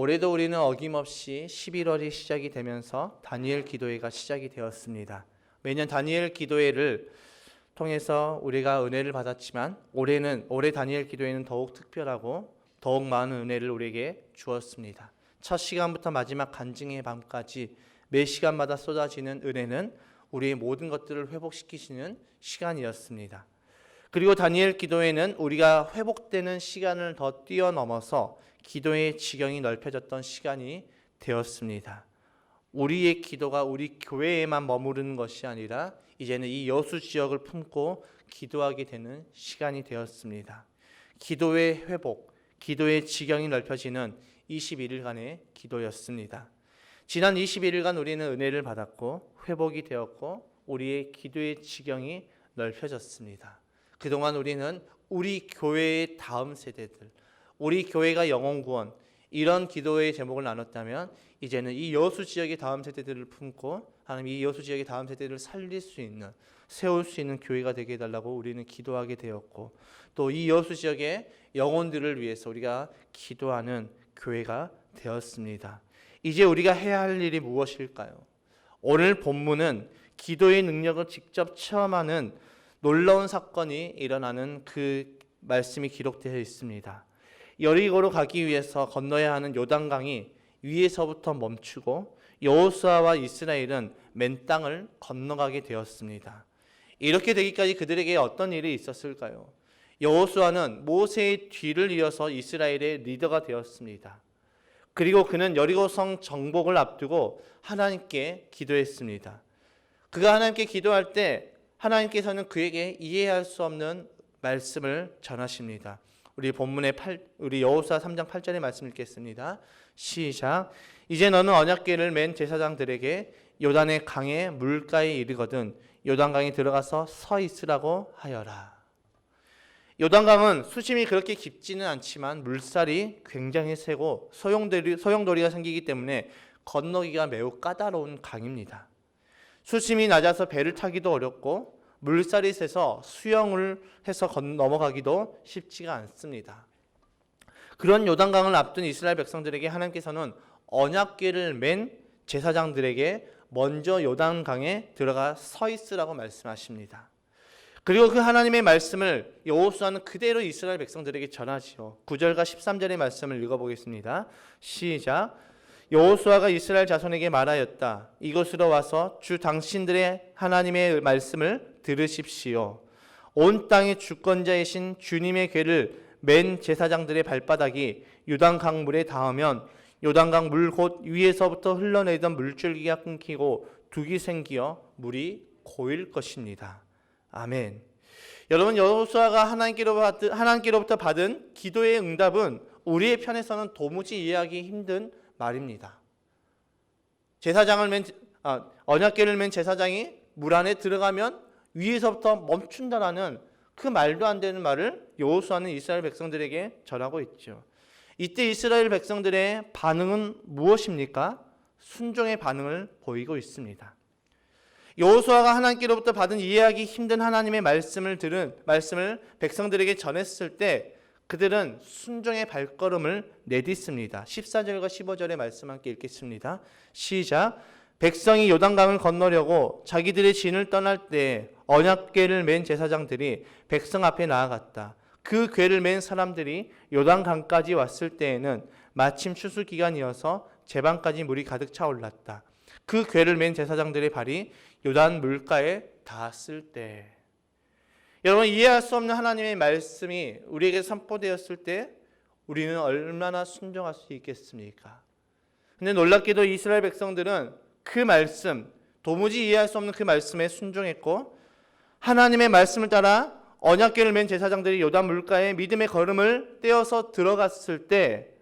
올해도 우리는 어김없이 11월이 시작이 되면서 다니엘 기도회가 시작이 되었습니다. 매년 다니엘 기도회를 통해서 우리가 은혜를 받았지만 올해 다니엘 기도회는 더욱 특별하고 더욱 많은 은혜를 우리에게 주었습니다. 첫 시간부터 마지막 간증의 밤까지 매 시간마다 쏟아지는 은혜는 우리의 모든 것들을 회복시키시는 시간이었습니다. 그리고 다니엘 기도회는 우리가 회복되는 시간을 더 뛰어넘어서 기도의 지경이 넓혀졌던 시간이 되었습니다. 우리의 기도가 우리 교회에만 머무르는 것이 아니라 이제는 이 여수 지역을 품고 기도하게 되는 시간이 되었습니다. 기도의 회복, 기도의 지경이 넓혀지는 21일간의 기도였습니다. 지난 21일간 우리는 은혜를 받았고 회복이 되었고 우리의 기도의 지경이 넓혀졌습니다. 그동안 우리는 우리 교회의 다음 세대들, 우리 교회가 영혼구원 이런 기도의 제목을 나눴다면 이제는 이 여수 지역의 다음 세대들을 품고 하나님 이 여수 지역의 다음 세대들을 살릴 수 있는 세울 수 있는 교회가 되게 해달라고 우리는 기도하게 되었고 또 이 여수 지역의 영혼들을 위해서 우리가 기도하는 교회가 되었습니다. 이제 우리가 해야 할 일이 무엇일까요? 오늘 본문은 기도의 능력을 직접 체험하는 놀라운 사건이 일어나는 그 말씀이 기록되어 있습니다. 여리고로 가기 위해서 건너야 하는 요단강이 위에서부터 멈추고 여호수아와 이스라엘은 맨 땅을 건너가게 되었습니다. 이렇게 되기까지 그들에게 어떤 일이 있었을까요? 여호수아는 모세의 뒤를 이어서 이스라엘의 리더가 되었습니다. 그리고 그는 여리고성 정복을 앞두고 하나님께 기도했습니다. 그가 하나님께 기도할 때 하나님께서는 그에게 이해할 수 없는 말씀을 전하십니다. 우리 여호수아 3장 8절의 말씀 읽겠습니다. 시작. 이제 너는 언약궤를 맨 제사장들에게 요단의 강의 물가에 이르거든 요단강에 들어가서 서 있으라고 하여라. 요단강은 수심이 그렇게 깊지는 않지만 물살이 굉장히 세고 소용돌이가 생기기 때문에 건너기가 매우 까다로운 강입니다. 수심이 낮아서 배를 타기도 어렵고 물살이 세서 수영을 해서 넘어가기도 쉽지가 않습니다. 그런 요단강을 앞둔 이스라엘 백성들에게 하나님께서는 언약궤를 맨 제사장들에게 먼저 요단강에 들어가 서 있으라고 말씀하십니다. 그리고 그 하나님의 말씀을 여호수아는 그대로 이스라엘 백성들에게 전하지요. 9절과 13절의 말씀을 읽어보겠습니다. 시작. 여호수아가 이스라엘 자손에게 말하였다. 이곳으로 와서 주 당신들의 하나님의 말씀을 들으십시오. 온 땅의 주권자이신 주님의 궤를 맨 제사장들의 발바닥이 요단강 물에 닿으면 요단강 물 곧 위에서부터 흘러내리던 물줄기가 끊기고 둑이 생기어 물이 고일 것입니다. 아멘. 여러분, 여호수아가 하나님께로부터 받은 기도의 응답은 우리의 편에서는 도무지 이해하기 힘든 말입니다. 언약궤를 맨 제사장이 물 안에 들어가면 위에서부터 멈춘다라는 그 말도 안 되는 말을 여호수아는 이스라엘 백성들에게 전하고 있죠. 이때 이스라엘 백성들의 반응은 무엇입니까? 순종의 반응을 보이고 있습니다. 여호수아가 하나님께로부터 받은 이해하기 힘든 하나님의 말씀을 백성들에게 전했을 때 그들은 순종의 발걸음을 내딛습니다. 14절과 15절의 말씀 함께 읽겠습니다. 시작. 백성이 요단강을 건너려고 자기들의 진을 떠날 때 언약궤를 맨 제사장들이 백성 앞에 나아갔다. 그 궤를 맨 사람들이 요단강까지 왔을 때에는 마침 추수 기간이어서 제방까지 물이 가득 차올랐다. 그 궤를 맨 제사장들의 발이 요단 물가에 닿았을 때. 여러분, 이해할 수 없는 하나님의 말씀이 우리에게 선포되었을 때 우리는 얼마나 순종할 수 있겠습니까? 근데 놀랍게도 이스라엘 백성들은 그 말씀, 도무지 이해할 수 없는 그 말씀에 순종했고 하나님의 말씀을 따라 언약궤를 맨 제사장들이 요단 물가에 믿음의 걸음을 떼어서 들어갔을 때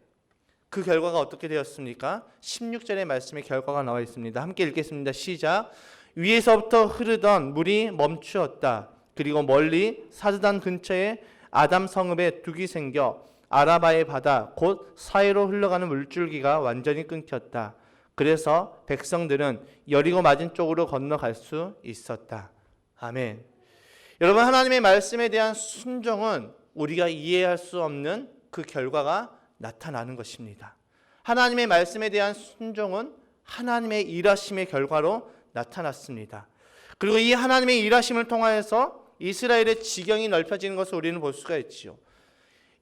그 결과가 어떻게 되었습니까? 16절의 말씀의 결과가 나와 있습니다. 함께 읽겠습니다. 시작. 위에서부터 흐르던 물이 멈추었다. 그리고 멀리 사드단 근처에 아담 성읍에 둑이 생겨 아라바의 바다 곧 사해로 흘러가는 물줄기가 완전히 끊겼다. 그래서 백성들은 여리고 맞은 쪽으로 건너갈 수 있었다. 아멘. 여러분, 하나님의 말씀에 대한 순종은 우리가 이해할 수 없는 그 결과가 나타나는 것입니다. 하나님의 말씀에 대한 순종은 하나님의 일하심의 결과로 나타났습니다. 그리고 이 하나님의 일하심을 통하여서 이스라엘의 지경이 넓혀지는 것을 우리는 볼 수가 있지요.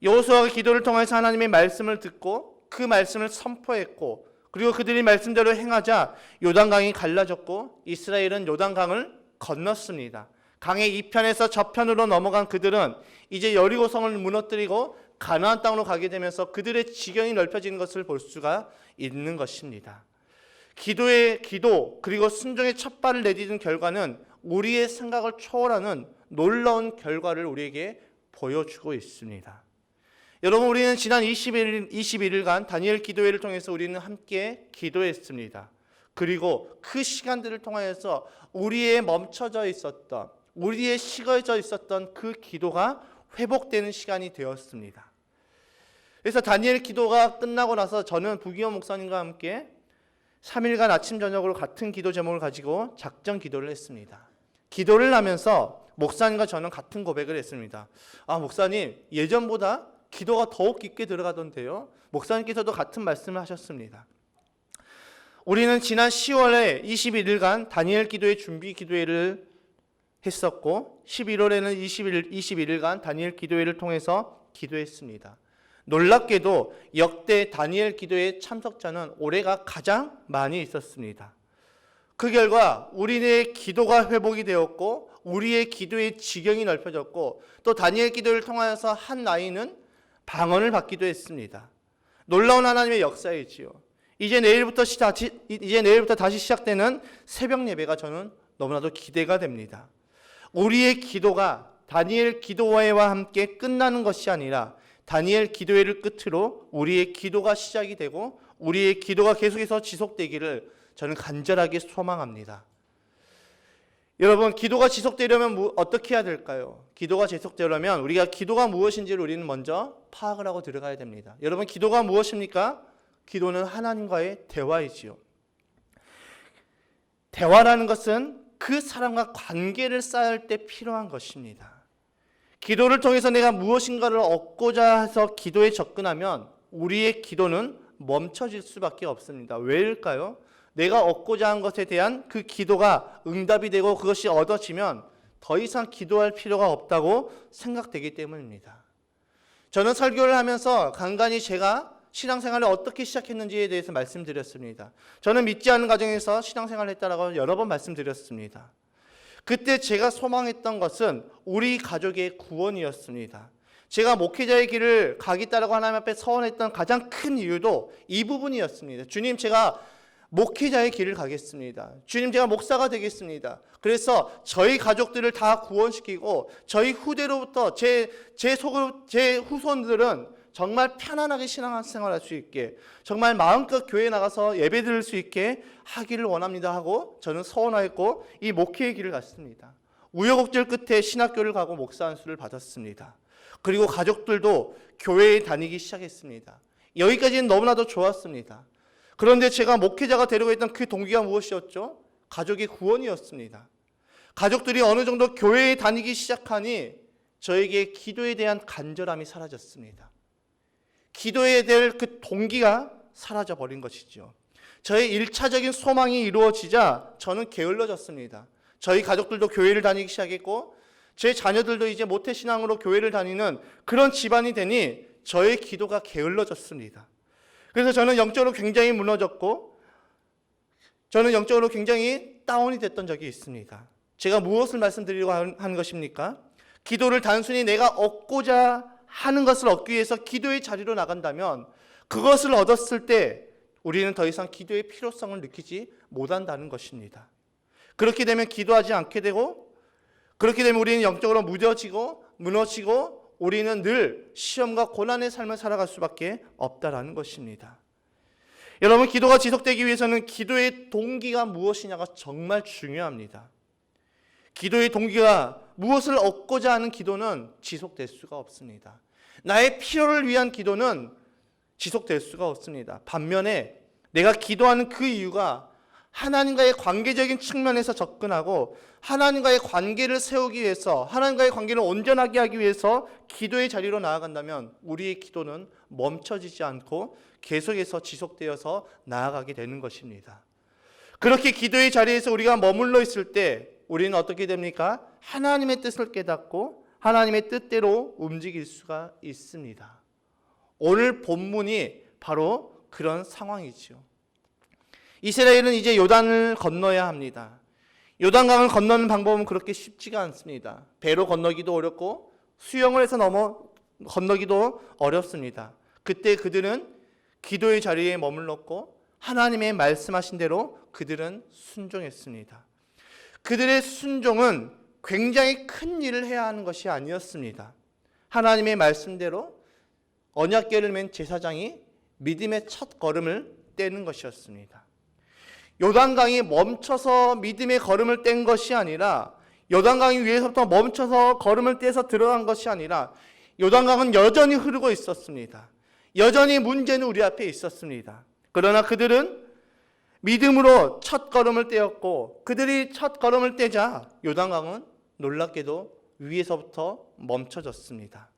여호수아가 기도를 통해서 하나님의 말씀을 듣고 그 말씀을 선포했고, 그리고 그들이 말씀대로 행하자 요단강이 갈라졌고 이스라엘은 요단강을 건넜습니다. 강의 이편에서 저편으로 넘어간 그들은 이제 여리고성을 무너뜨리고 가나안 땅으로 가게 되면서 그들의 지경이 넓혀지는 것을 볼 수가 있는 것입니다. 기도의 기도 그리고 순종의 첫 발을 내딛은 결과는 우리의 생각을 초월하는 놀라운 결과를 우리에게 보여주고 있습니다. 여러분, 우리는 지난 21일간 다니엘 기도회를 통해서 우리는 함께 기도했습니다. 그리고 그 시간들을 통하여서 우리의 멈춰져 있었던, 우리의 식어져 있었던 그 기도가 회복되는 시간이 되었습니다. 그래서 다니엘 기도가 끝나고 나서 저는 부기호 목사님과 함께 3일간 아침 저녁으로 같은 기도 제목을 가지고 작전 기도를 했습니다. 기도를 하면서 목사님과 저는 같은 고백을 했습니다. 목사님, 예전보다 기도가 더욱 깊게 들어가던데요. 목사님께서도 같은 말씀을 하셨습니다. 우리는 지난 10월에 21일간 다니엘 기도회 준비 기도회를 했었고 11월에는 21일간 다니엘 기도회를 통해서 기도했습니다. 놀랍게도 역대 다니엘 기도회 참석자는 올해가 가장 많이 있었습니다. 그 결과 우리의 기도가 회복이 되었고 우리의 기도의 지경이 넓혀졌고 또 다니엘 기도를 통하여서 한 아이는 방언을 받기도 했습니다. 놀라운 하나님의 역사이지요. 이제 내일부터 다시 시작되는 새벽 예배가 저는 너무나도 기대가 됩니다. 우리의 기도가 다니엘 기도회와 함께 끝나는 것이 아니라 다니엘 기도회를 끝으로 우리의 기도가 시작이 되고 우리의 기도가 계속해서 지속되기를 저는 간절하게 소망합니다. 여러분, 기도가 지속되려면 어떻게 해야 될까요? 기도가 지속되려면 우리가 기도가 무엇인지를 우리는 먼저 파악을 하고 들어가야 됩니다. 여러분, 기도가 무엇입니까? 기도는 하나님과의 대화이지요. 대화라는 것은 그 사람과 관계를 쌓을 때 필요한 것입니다. 기도를 통해서 내가 무엇인가를 얻고자 해서 기도에 접근하면 우리의 기도는 멈춰질 수밖에 없습니다. 왜일까요? 내가 얻고자 한 것에 대한 그 기도가 응답이 되고 그것이 얻어지면 더 이상 기도할 필요가 없다고 생각되기 때문입니다. 저는 설교를 하면서 간간히 제가 신앙생활을 어떻게 시작했는지에 대해서 말씀드렸습니다. 저는 믿지 않는 가정에서 신앙생활을 했다라고 여러 번 말씀드렸습니다. 그때 제가 소망했던 것은 우리 가족의 구원이었습니다. 제가 목회자의 길을 가겠다라고 하나님 앞에 서원했던 가장 큰 이유도 이 부분이었습니다. 주님, 제가 목회자의 길을 가겠습니다. 주님, 제가 목사가 되겠습니다. 그래서 저희 가족들을 다 구원시키고 저희 후대로부터 제 후손들은 정말 편안하게 신앙생활할 수 있게, 정말 마음껏 교회에 나가서 예배 드릴 수 있게 하기를 원합니다 하고 저는 서원하였고 이 목회의 길을 갔습니다. 우여곡절 끝에 신학교를 가고 목사 안수를 받았습니다. 그리고 가족들도 교회에 다니기 시작했습니다. 여기까지는 너무나도 좋았습니다. 그런데 제가 목회자가 되려고 했던 그 동기가 무엇이었죠? 가족의 구원이었습니다. 가족들이 어느 정도 교회에 다니기 시작하니 저에게 기도에 대한 간절함이 사라졌습니다. 기도해야 될 그 동기가 사라져버린 것이죠. 저의 1차적인 소망이 이루어지자 저는 게을러졌습니다. 저희 가족들도 교회를 다니기 시작했고 제 자녀들도 이제 모태신앙으로 교회를 다니는 그런 집안이 되니 저의 기도가 게을러졌습니다. 그래서 저는 영적으로 굉장히 무너졌고 저는 영적으로 굉장히 다운이 됐던 적이 있습니다. 제가 무엇을 말씀드리려고 하는 것입니까? 기도를 단순히 내가 얻고자 하는 것을 얻기 위해서 기도의 자리로 나간다면 그것을 얻었을 때 우리는 더 이상 기도의 필요성을 느끼지 못한다는 것입니다. 그렇게 되면 기도하지 않게 되고 그렇게 되면 우리는 영적으로 무너지고 우리는 늘 시험과 고난의 삶을 살아갈 수밖에 없다라는 것입니다. 여러분, 기도가 지속되기 위해서는 기도의 동기가 무엇이냐가 정말 중요합니다. 기도의 동기가 무엇을 얻고자 하는 기도는 지속될 수가 없습니다. 나의 필요를 위한 기도는 지속될 수가 없습니다. 반면에 내가 기도하는 그 이유가 하나님과의 관계적인 측면에서 접근하고 하나님과의 관계를 세우기 위해서, 하나님과의 관계를 온전하게 하기 위해서 기도의 자리로 나아간다면 우리의 기도는 멈춰지지 않고 계속해서 지속되어서 나아가게 되는 것입니다. 그렇게 기도의 자리에서 우리가 머물러 있을 때 우리는 어떻게 됩니까? 하나님의 뜻을 깨닫고 하나님의 뜻대로 움직일 수가 있습니다. 오늘 본문이 바로 그런 상황이지요. 이스라엘은 이제 요단을 건너야 합니다. 요단강을 건너는 방법은 그렇게 쉽지가 않습니다. 배로 건너기도 어렵고 수영을 해서 건너기도 어렵습니다. 그때 그들은 기도의 자리에 머물렀고 하나님의 말씀하신 대로 그들은 순종했습니다. 그들의 순종은 굉장히 큰 일을 해야 하는 것이 아니었습니다. 하나님의 말씀대로 언약궤를 맨 제사장이 믿음의 첫 걸음을 떼는 것이었습니다. 요단강이 멈춰서 믿음의 걸음을 뗀 것이 아니라, 요단강이 위에서부터 멈춰서 걸음을 떼서 들어간 것이 아니라 요단강은 여전히 흐르고 있었습니다. 여전히 문제는 우리 앞에 있었습니다. 그러나 그들은 믿음으로 첫 걸음을 떼었고, 그들이 첫 걸음을 떼자 요단강은 놀랍게도 위에서부터 멈춰졌습니다.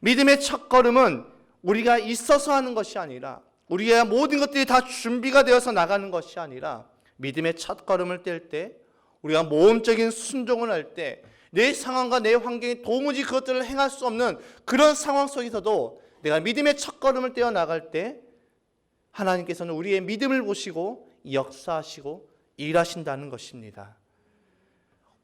믿음의 첫 걸음은 우리가 있어서 하는 것이 아니라, 우리의 모든 것들이 다 준비가 되어서 나가는 것이 아니라, 믿음의 첫 걸음을 뗄 때, 우리가 모험적인 순종을 할 때, 내 상황과 내 환경이 도무지 그것들을 행할 수 없는 그런 상황 속에서도 내가 믿음의 첫 걸음을 떼어 나갈 때 하나님께서는 우리의 믿음을 보시고 역사하시고 일하신다는 것입니다.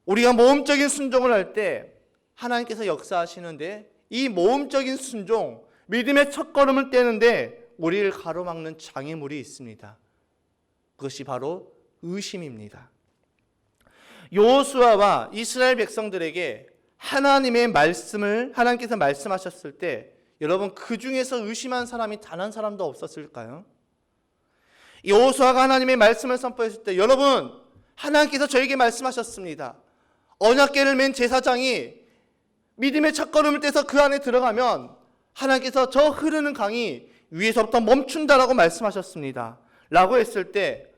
우리가 모험적인 순종을 할 때 하나님께서 역사하시는데, 이 모험적인 순종, 믿음의 첫 걸음을 떼는데 우리를 가로막는 장애물이 있습니다. 그것이 바로 의심입니다. 여호수아와 이스라엘 백성들에게 하나님의 말씀을 하나님께서 말씀하셨을 때 여러분, 그 중에서 의심한 사람이 단 한 사람도 없었을까요? 여호수아가 하나님의 말씀을 선포했을 때, 여러분, 하나님께서 저에게 말씀하셨습니다. 언약궤를 맨 제사장이 믿음의 첫걸음을 떼서 그 안에 들어가면 하나님께서 저 흐르는 강이 위에서부터 멈춘다라고 말씀하셨습니다. 라고 했을 때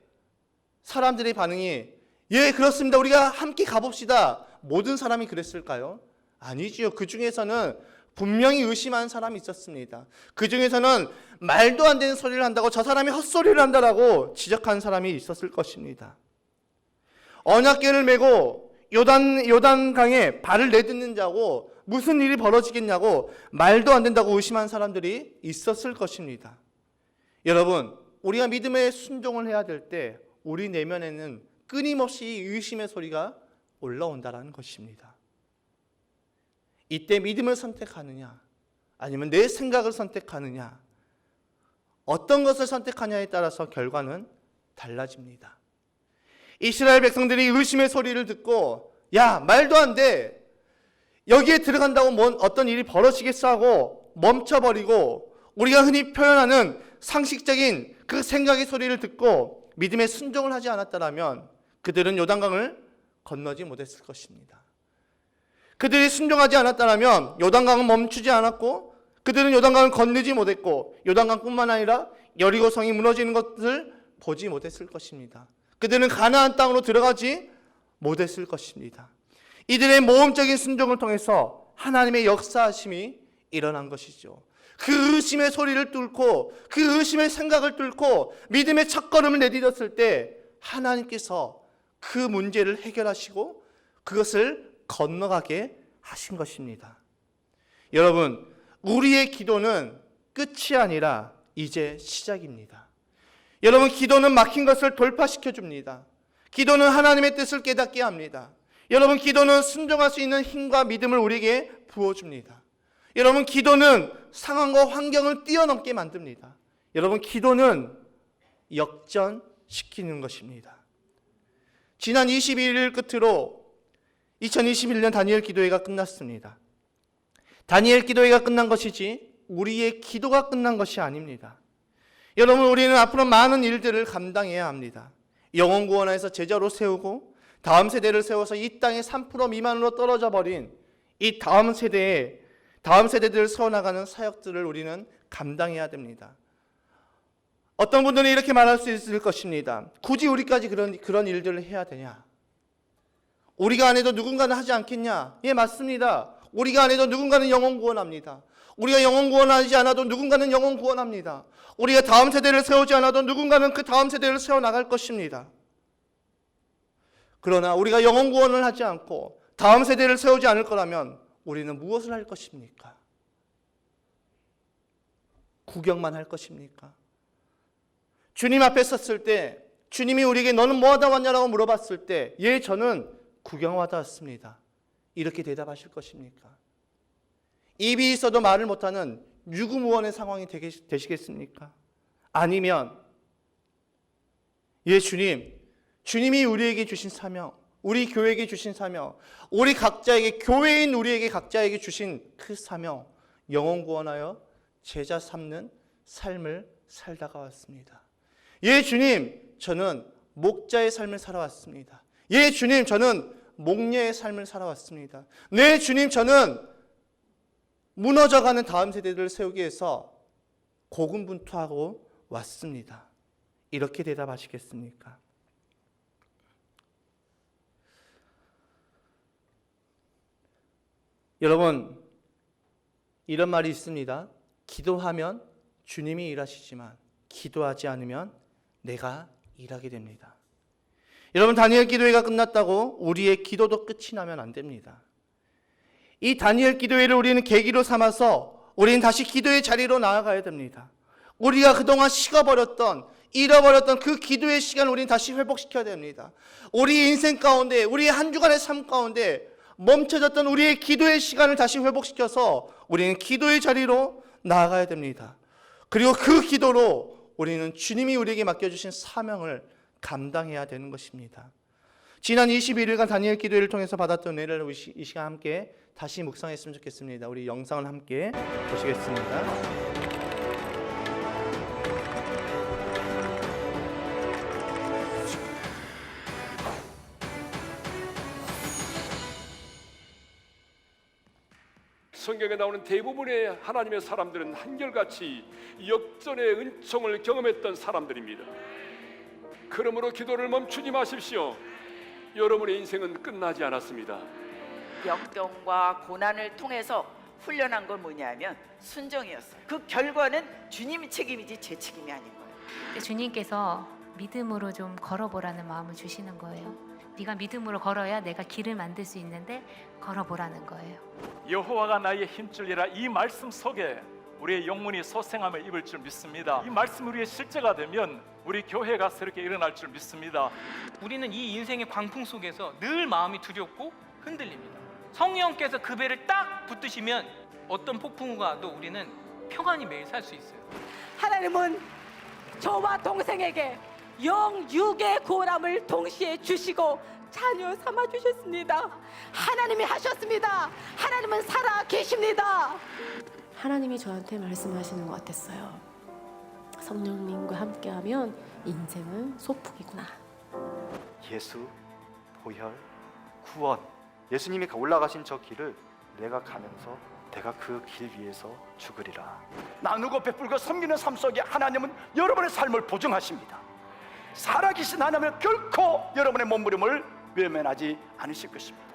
사람들의 반응이, 예, 그렇습니다, 우리가 함께 가봅시다. 모든 사람이 그랬을까요? 아니지요. 그 중에서는 분명히 의심하는 사람이 있었습니다. 그 중에서는 말도 안 되는 소리를 한다고, 저 사람이 헛소리를 한다라고 지적하는 사람이 있었을 것입니다. 언약궤를 메고 요단강에 발을 내딛는 자고 무슨 일이 벌어지겠냐고 말도 안 된다고 의심한 사람들이 있었을 것입니다. 여러분, 우리가 믿음의 순종을 해야 될 때 우리 내면에는 끊임없이 의심의 소리가 올라온다는 것입니다. 이때 믿음을 선택하느냐 아니면 내 생각을 선택하느냐, 어떤 것을 선택하냐에 따라서 결과는 달라집니다. 이스라엘 백성들이 의심의 소리를 듣고, 야, 말도 안 돼, 여기에 들어간다고 어떤 일이 벌어지겠어 하고 멈춰버리고, 우리가 흔히 표현하는 상식적인 그 생각의 소리를 듣고 믿음의 순종을 하지 않았다면 그들은 요단강을 건너지 못했을 것입니다. 그들이 순종하지 않았다면 요단강은 멈추지 않았고, 그들은 요단강을 건너지 못했고, 요단강뿐만 아니라 여리고성이 무너지는 것을 보지 못했을 것입니다. 그들은 가나안 땅으로 들어가지 못했을 것입니다. 이들의 모험적인 순종을 통해서 하나님의 역사하심이 일어난 것이죠. 그 의심의 소리를 뚫고, 그 의심의 생각을 뚫고 믿음의 첫걸음을 내딛었을 때 하나님께서 그 문제를 해결하시고 그것을 건너가게 하신 것입니다. 여러분, 우리의 기도는 끝이 아니라 이제 시작입니다. 여러분, 기도는 막힌 것을 돌파시켜 줍니다. 기도는 하나님의 뜻을 깨닫게 합니다. 여러분, 기도는 순종할 수 있는 힘과 믿음을 우리에게 부어줍니다. 여러분, 기도는 상황과 환경을 뛰어넘게 만듭니다. 여러분, 기도는 역전시키는 것입니다. 지난 21일 끝으로 2021년 다니엘 기도회가 끝났습니다. 다니엘 기도회가 끝난 것이지 우리의 기도가 끝난 것이 아닙니다. 여러분, 우리는 앞으로 많은 일들을 감당해야 합니다. 영혼 구원에서 제자로 세우고 다음 세대를 세워서 이 땅의 3% 미만으로 떨어져 버린 이 다음 세대들을 세워나가는 사역들을 우리는 감당해야 됩니다. 어떤 분들은 이렇게 말할 수 있을 것입니다. 굳이 우리까지 그런 일들을 해야 되냐? 우리가 안 해도 누군가는 하지 않겠냐? 예, 맞습니다. 우리가 안 해도 누군가는 영혼 구원합니다. 우리가 영혼 구원하지 않아도 누군가는 영혼 구원합니다. 우리가 다음 세대를 세우지 않아도 누군가는 그 다음 세대를 세워나갈 것입니다. 그러나 우리가 영혼 구원을 하지 않고 다음 세대를 세우지 않을 거라면 우리는 무엇을 할 것입니까? 구경만 할 것입니까? 주님 앞에 섰을 때 주님이 우리에게 너는 뭐 하다 왔냐라고 물어봤을 때 예, 저는 구경하다 왔습니다. 이렇게 대답하실 것입니까? 입이 있어도 말을 못하는 유구무원의 상황이 되시겠습니까? 아니면 예, 주님이 우리에게 주신 사명, 우리 교회에게 주신 사명, 우리 각자에게, 교회인 우리에게 각자에게 주신 그 사명, 영혼 구원하여 제자 삼는 삶을 살다가 왔습니다. 예, 주님, 저는 목자의 삶을 살아왔습니다. 예, 주님, 저는 목녀의 삶을 살아왔습니다. 네, 주님, 저는 무너져가는 다음 세대들을 세우기 위해서 고군분투하고 왔습니다. 이렇게 대답하시겠습니까? 여러분, 이런 말이 있습니다. 기도하면 주님이 일하시지만 기도하지 않으면 내가 일하게 됩니다. 여러분, 다니엘 기도회가 끝났다고 우리의 기도도 끝이 나면 안 됩니다. 이 다니엘 기도회를 우리는 계기로 삼아서 우리는 다시 기도의 자리로 나아가야 됩니다. 우리가 그동안 식어버렸던, 잃어버렸던 그 기도의 시간을 우리는 다시 회복시켜야 됩니다. 우리 인생 가운데, 우리의 한 주간의 삶 가운데 멈춰졌던 우리의 기도의 시간을 다시 회복시켜서 우리는 기도의 자리로 나아가야 됩니다. 그리고 그 기도로 우리는 주님이 우리에게 맡겨주신 사명을 감당해야 되는 것입니다. 지난 21일간 다니엘 기도회를 통해서 받았던 은혜를 이 시간 함께 다시 묵상했으면 좋겠습니다. 우리 영상을 함께 보시겠습니다. 성경에 나오는 대부분의 하나님의 사람들은 한결같이 역전의 은총을 경험했던 사람들입니다. 그러므로 기도를 멈추지 마십시오. 여러분의 인생은 끝나지 않았습니다. 역경과 고난을 통해서 훈련한 건 뭐냐면 순종이었어요. 그 결과는 주님의 책임이지 제 책임이 아닌 거예요. 주님께서 믿음으로 좀 걸어보라는 마음을 주시는 거예요. 네가 믿음으로 걸어야 내가 길을 만들 수 있는데 걸어보라는 거예요. 여호와가 나의 힘줄이라, 이 말씀 속에 우리의 영혼이 소생함을 입을 줄 믿습니다. 이 말씀 우리의 실제가 되면 우리 교회가 새롭게 일어날 줄 믿습니다. 우리는 이 인생의 광풍 속에서 늘 마음이 두렵고 흔들립니다. 성령께서 그 배를 딱 붙드시면 어떤 폭풍우가 와도 우리는 평안히 매일 살 수 있어요. 하나님은 저와 동생에게 영육의 고람을 동시에 주시고 자녀 삼아 주셨습니다. 하나님이 하셨습니다. 하나님은 살아 계십니다. 하나님이 저한테 말씀하시는 것 같았어요. 성령님과 함께하면 인생은 소풍이구나. 예수, 보혈, 구원, 예수님이 올라가신 저 길을 내가 가면서 내가 그 길 위에서 죽으리라. 나누고 베풀고 섬기는 삶 속에 하나님은 여러분의 삶을 보증하십니다. 살아계신 하나님은 결코 여러분의 몸부림을 외면하지 않으실 것입니다.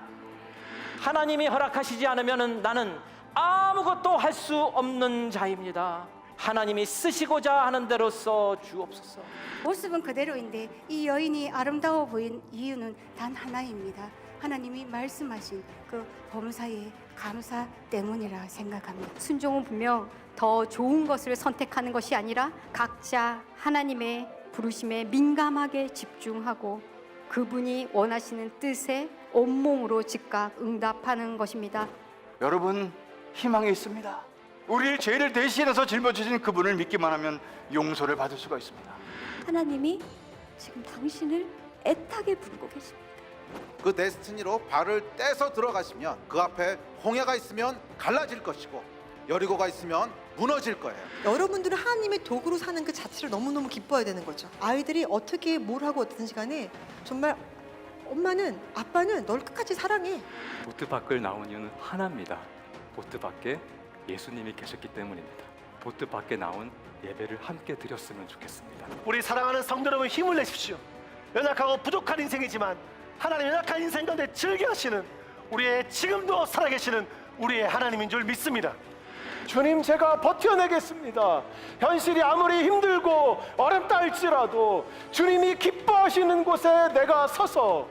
하나님이 허락하시지 않으면 나는 아무것도 할 수 없는 자입니다. 하나님이 쓰시고자 하는 대로 써 주옵소서. 모습은 그대로인데 이 여인이 아름다워 보인 이유는 단 하나입니다. 하나님이 말씀하신 그 범사의 감사 때문이라 생각합니다. 순종은 분명 더 좋은 것을 선택하는 것이 아니라 각자 하나님의 부르심에 민감하게 집중하고 그분이 원하시는 뜻에 온몸으로 즉각 응답하는 것입니다. 여러분, 희망이 있습니다. 우리의 죄를 대신해서 짊어지신 그분을 믿기만 하면 용서를 받을 수가 있습니다. 하나님이 지금 당신을 애타게 부르고 계십니다. 그 데스티니로 발을 떼서 들어가시면 그 앞에 홍해가 있으면 갈라질 것이고 여리고가 있으면 무너질 거예요. 여러분들은 하나님의 도구로 사는 그 자체를 너무너무 기뻐해야 되는 거죠. 아이들이 어떻게 뭘 하고 어떻든지 간에 정말 엄마는, 아빠는 널 끝까지 사랑해. 보트 밖을 나온 이유는 하나입니다. 보트 밖에 예수님이 계셨기 때문입니다. 보트 밖에 나온 예배를 함께 드렸으면 좋겠습니다. 우리 사랑하는 성도 여러분, 힘을 내십시오. 연약하고 부족한 인생이지만 하나님 연약한 인생 가운데 즐겨하시는 우리의 지금도 살아계시는 우리의 하나님인 줄 믿습니다. 주님, 제가 버텨내겠습니다. 현실이 아무리 힘들고 어렵다 할지라도 주님이 기뻐하시는 곳에 내가 서서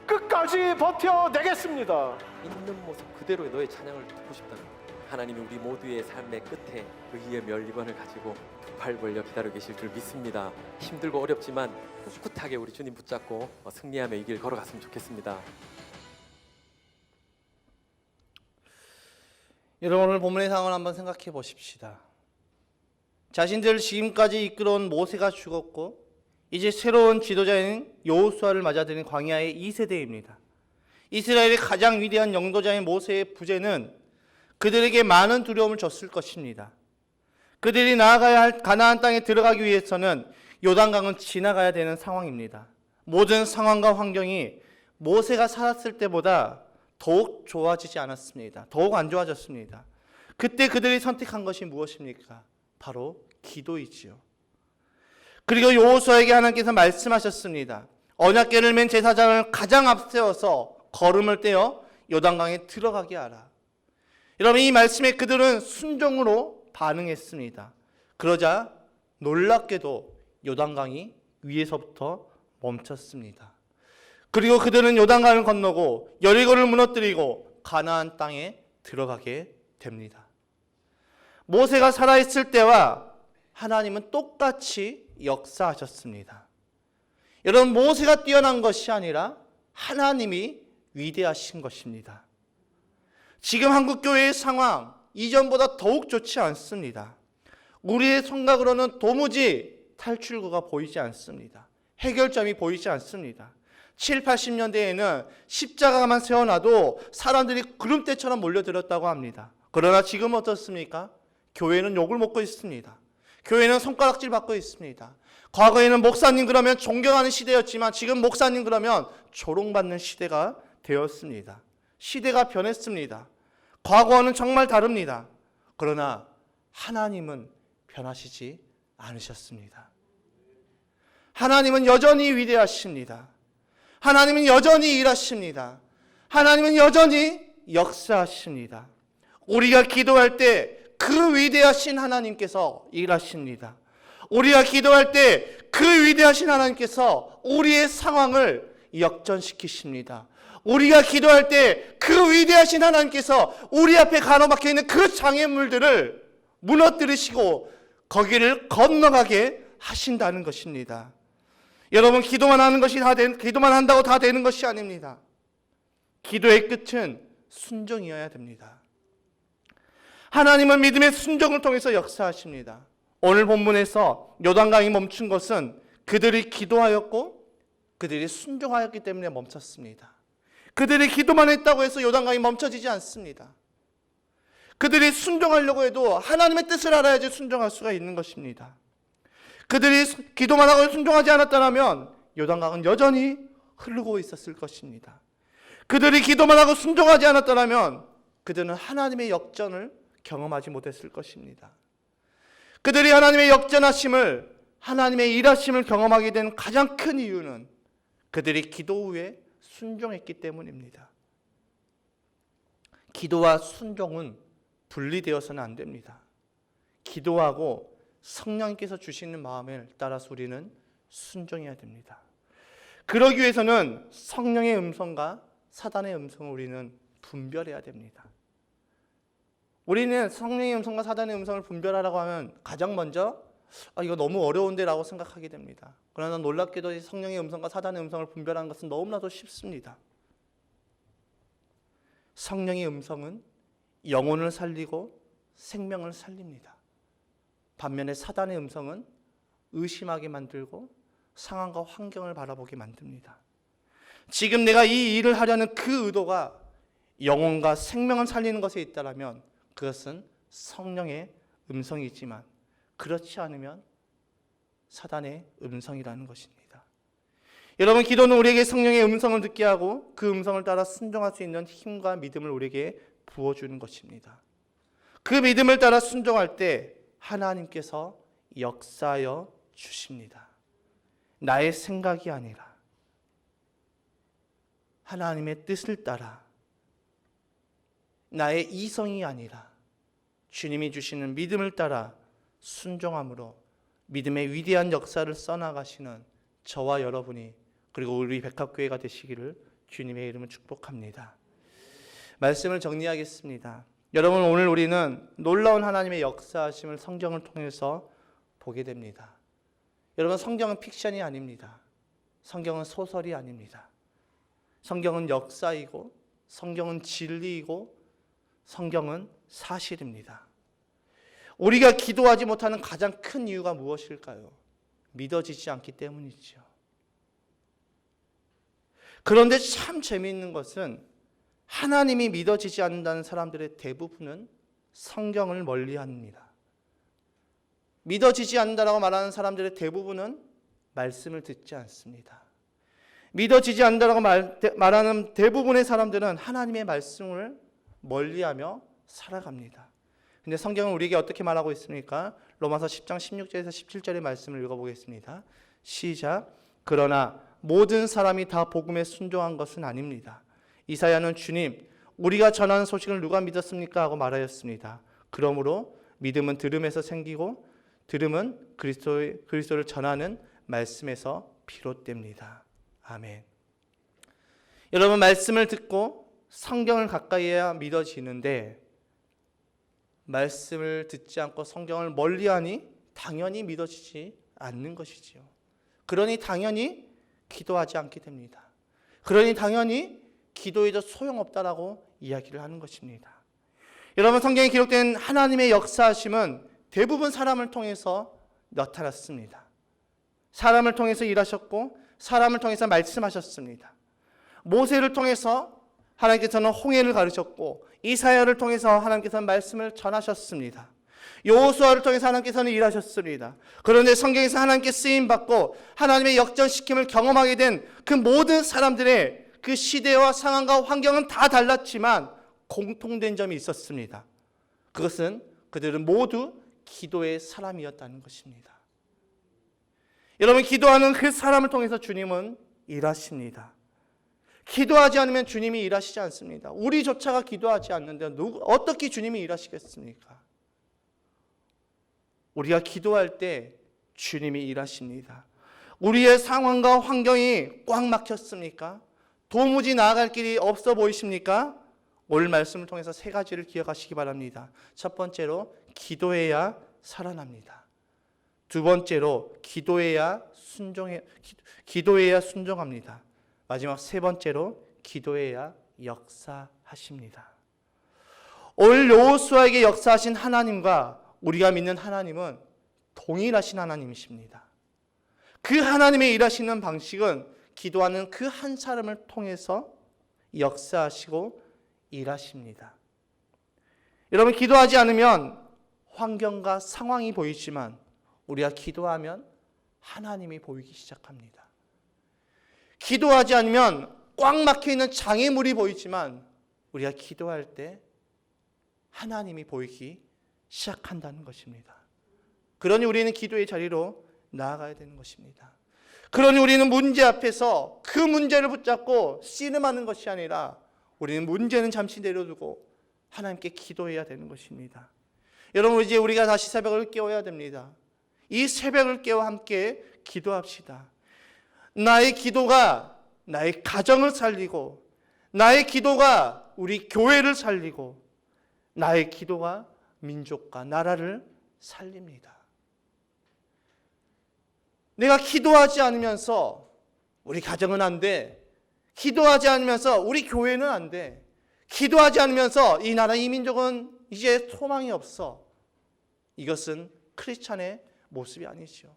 끝까지 버텨내겠습니다. 있는 모습 그대로의 너의 찬양을 듣고 싶다는 거예요. 하나님이 우리 모두의 삶의 끝에 의의 면류관을 가지고 두 팔 벌려 기다리고 계실 줄 믿습니다. 힘들고 어렵지만 꿋꿋하게 우리 주님 붙잡고 승리하며 이 길 걸어갔으면 좋겠습니다. 여러분, 오늘 본문의 상황을 한번 생각해 보십시다. 자신들을 지금까지 이끌어온 모세가 죽었고 이제 새로운 지도자인 여호수아를 맞아들인 광야의 2세대입니다. 이스라엘의 가장 위대한 영도자인 모세의 부재는 그들에게 많은 두려움을 줬을 것입니다. 그들이 나아가야 할 가나안 땅에 들어가기 위해서는 요단강을 지나가야 되는 상황입니다. 모든 상황과 환경이 모세가 살았을 때보다 더욱 좋아지지 않았습니다. 더욱 안 좋아졌습니다. 그때 그들이 선택한 것이 무엇입니까? 바로 기도이지요. 그리고 여호수아에게 하나님께서 말씀하셨습니다. 언약궤를 맨 제사장을 가장 앞세워서 걸음을 떼어 요단강에 들어가게 하라. 여러분, 이 말씀에 그들은 순종으로 반응했습니다. 그러자 놀랍게도 요단강이 위에서부터 멈췄습니다. 그리고 그들은 요단강을 건너고 여리고를 무너뜨리고 가나안 땅에 들어가게 됩니다. 모세가 살아있을 때와 하나님은 똑같이 역사하셨습니다. 여러분, 모세가 뛰어난 것이 아니라 하나님이 위대하신 것입니다. 지금 한국교회의 상황, 이전보다 더욱 좋지 않습니다. 우리의 생각으로는 도무지 탈출구가 보이지 않습니다. 해결점이 보이지 않습니다. 7, 80년대에는 십자가만 세워놔도 사람들이 구름대처럼 몰려들었다고 합니다. 그러나 지금 어떻습니까? 교회는 욕을 먹고 있습니다. 교회는 손가락질 받고 있습니다. 과거에는 목사님 그러면 존경하는 시대였지만 지금 목사님 그러면 조롱받는 시대가 되었습니다. 시대가 변했습니다. 과거와는 정말 다릅니다. 그러나 하나님은 변하시지 않으셨습니다. 하나님은 여전히 위대하십니다. 하나님은 여전히 일하십니다. 하나님은 여전히 역사하십니다. 우리가 기도할 때 그 위대하신 하나님께서 일하십니다. 우리가 기도할 때 그 위대하신 하나님께서 우리의 상황을 역전시키십니다. 우리가 기도할 때 그 위대하신 하나님께서 우리 앞에 가로막혀 있는 그 장애물들을 무너뜨리시고 거기를 건너가게 하신다는 것입니다. 여러분, 기도만 한다고 다 되는 것이 아닙니다. 기도의 끝은 순종이어야 됩니다. 하나님은 믿음의 순종을 통해서 역사하십니다. 오늘 본문에서 요단강이 멈춘 것은 그들이 기도하였고 그들이 순종하였기 때문에 멈췄습니다. 그들이 기도만 했다고 해서 요단강이 멈춰지지 않습니다. 그들이 순종하려고 해도 하나님의 뜻을 알아야지 순종할 수가 있는 것입니다. 그들이 기도만 하고 순종하지 않았다면 요단강은 여전히 흐르고 있었을 것입니다. 그들이 기도만 하고 순종하지 않았다면 그들은 하나님의 역전을 경험하지 못했을 것입니다. 그들이 하나님의 역전하심을, 하나님의 일하심을 경험하게 된 가장 큰 이유는 그들이 기도 후에 순종했기 때문입니다. 기도와 순종은 분리되어서는 안 됩니다. 기도하고 성령님께서 주시는 마음을 따라서 우리는 순종해야 됩니다. 그러기 위해서는 성령의 음성과 사단의 음성을 우리는 분별해야 됩니다. 우리는 성령의 음성과 사단의 음성을 분별하라고 하면 가장 먼저 이거 너무 어려운데 라고 생각하게 됩니다. 그러나 놀랍게도 성령의 음성과 사단의 음성을 분별하는 것은 너무나도 쉽습니다. 성령의 음성은 영혼을 살리고 생명을 살립니다. 반면에 사단의 음성은 의심하게 만들고 상황과 환경을 바라보게 만듭니다. 지금 내가 이 일을 하려는 그 의도가 영혼과 생명을 살리는 것에 있다면 그것은 성령의 음성이지만 그렇지 않으면 사단의 음성이라는 것입니다. 여러분, 기도는 우리에게 성령의 음성을 듣게 하고 그 음성을 따라 순종할 수 있는 힘과 믿음을 우리에게 부어주는 것입니다. 그 믿음을 따라 순종할 때 하나님께서 역사하여 주십니다. 나의 생각이 아니라 하나님의 뜻을 따라, 나의 이성이 아니라 주님이 주시는 믿음을 따라 순종함으로 믿음의 위대한 역사를 써나가시는 저와 여러분이, 그리고 우리 백합교회가 되시기를 주님의 이름을 축복합니다. 말씀을 정리하겠습니다. 여러분, 오늘 우리는 놀라운 하나님의 역사하심을 성경을 통해서 보게 됩니다. 여러분, 성경은 픽션이 아닙니다. 성경은 소설이 아닙니다. 성경은 역사이고, 성경은 진리이고, 성경은 사실입니다. 우리가 기도하지 못하는 가장 큰 이유가 무엇일까요? 믿어지지 않기 때문이죠. 그런데 참 재미있는 것은 하나님이 믿어지지 않는다는 사람들의 대부분은 성경을 멀리합니다. 믿어지지 않는다라고 말하는 사람들의 대부분은 말씀을 듣지 않습니다. 믿어지지 않는다라고 말하는 대부분의 사람들은 하나님의 말씀을 멀리하며 살아갑니다. 근데 성경은 우리에게 어떻게 말하고 있습니까? 로마서 10장 16절에서 17절의 말씀을 읽어보겠습니다. 시작. 그러나 모든 사람이 다 복음에 순종한 것은 아닙니다. 이사야는 주님, 우리가 전하는 소식을 누가 믿었습니까? 하고 말하였습니다. 그러므로 믿음은 들음에서 생기고 들음은 그리스도를 전하는 말씀에서 비롯됩니다. 아멘. 여러분, 말씀을 듣고 성경을 가까이 해야 믿어지는데, 말씀을 듣지 않고 성경을 멀리하니 당연히 믿어지지 않는 것이지요. 그러니 당연히 기도하지 않게 됩니다. 그러니 당연히 기도해도 소용없다라고 이야기를 하는 것입니다. 여러분, 성경에 기록된 하나님의 역사하심은 대부분 사람을 통해서 나타났습니다. 사람을 통해서 일하셨고 사람을 통해서 말씀하셨습니다. 모세를 통해서 하나님께서는 홍해를 가르셨고, 이사야를 통해서 하나님께서는 말씀을 전하셨습니다. 여호수아를 통해서 하나님께서는 일하셨습니다. 그런데 성경에서 하나님께 쓰임받고 하나님의 역전시킴을 경험하게 된 그 모든 사람들의 그 시대와 상황과 환경은 다 달랐지만 공통된 점이 있었습니다. 그것은 그들은 모두 기도의 사람이었다는 것입니다. 여러분, 기도하는 그 사람을 통해서 주님은 일하십니다. 기도하지 않으면 주님이 일하시지 않습니다. 우리조차가 기도하지 않는데 어떻게 주님이 일하시겠습니까? 우리가 기도할 때 주님이 일하십니다. 우리의 상황과 환경이 꽉 막혔습니까? 도무지 나아갈 길이 없어 보이십니까? 오늘 말씀을 통해서 세 가지를 기억하시기 바랍니다. 첫 번째로, 기도해야 살아납니다. 두 번째로, 기도해야 순종합니다. 마지막 세 번째로, 기도해야 역사하십니다. 오늘 여호수아에게 역사하신 하나님과 우리가 믿는 하나님은 동일하신 하나님이십니다. 그 하나님의 일하시는 방식은 기도하는 그 한 사람을 통해서 역사하시고 일하십니다. 여러분, 기도하지 않으면 환경과 상황이 보이지만 우리가 기도하면 하나님이 보이기 시작합니다. 기도하지 않으면 꽉 막혀있는 장애물이 보이지만 우리가 기도할 때 하나님이 보이기 시작한다는 것입니다. 그러니 우리는 기도의 자리로 나아가야 되는 것입니다. 그러니 우리는 문제 앞에서 그 문제를 붙잡고 씨름하는 것이 아니라 우리는 문제는 잠시 내려두고 하나님께 기도해야 되는 것입니다. 여러분, 이제 우리가 다시 새벽을 깨워야 됩니다. 이 새벽을 깨워 함께 기도합시다. 나의 기도가 나의 가정을 살리고, 나의 기도가 우리 교회를 살리고, 나의 기도가 민족과 나라를 살립니다. 내가 기도하지 않으면서 우리 가정은 안 돼. 기도하지 않으면서 우리 교회는 안 돼. 기도하지 않으면서 이 나라, 이 민족은 이제 소망이 없어. 이것은 크리스찬의 모습이 아니죠.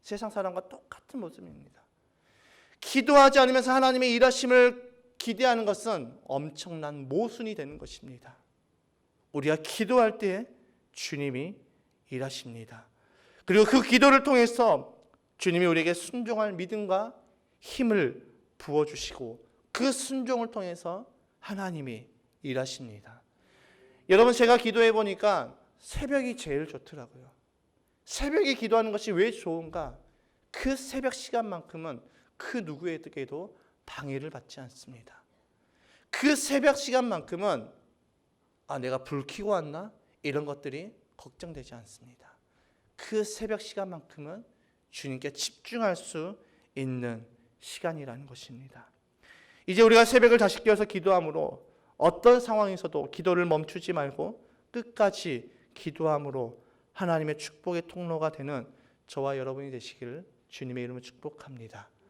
세상 사람과 똑같은 모습입니다. 기도하지 않으면서 하나님의 일하심을 기대하는 것은 엄청난 모순이 되는 것입니다. 우리가 기도할 때 주님이 일하십니다. 그리고 그 기도를 통해서 주님이 우리에게 순종할 믿음과 힘을 부어주시고 그 순종을 통해서 하나님이 일하십니다. 여러분, 제가 기도해 보니까 새벽이 제일 좋더라고요. 새벽에 기도하는 것이 왜 좋은가? 그 새벽 시간만큼은 그 누구에게도 방해를 받지 않습니다. 그 새벽 시간만큼은 내가 불 켜고 왔나? 이런 것들이 걱정되지 않습니다. 그 새벽 시간만큼은 주님께 집중할 수 있는 시간이라는 것입니다. 이제 우리가 새벽을 다시 깨어서 기도함으로 어떤 상황에서도 기도를 멈추지 말고 끝까지 기도함으로 하나님의 축복의 통로가 되는 저와 여러분이 되시기를 주님의 이름으로 축복합니다.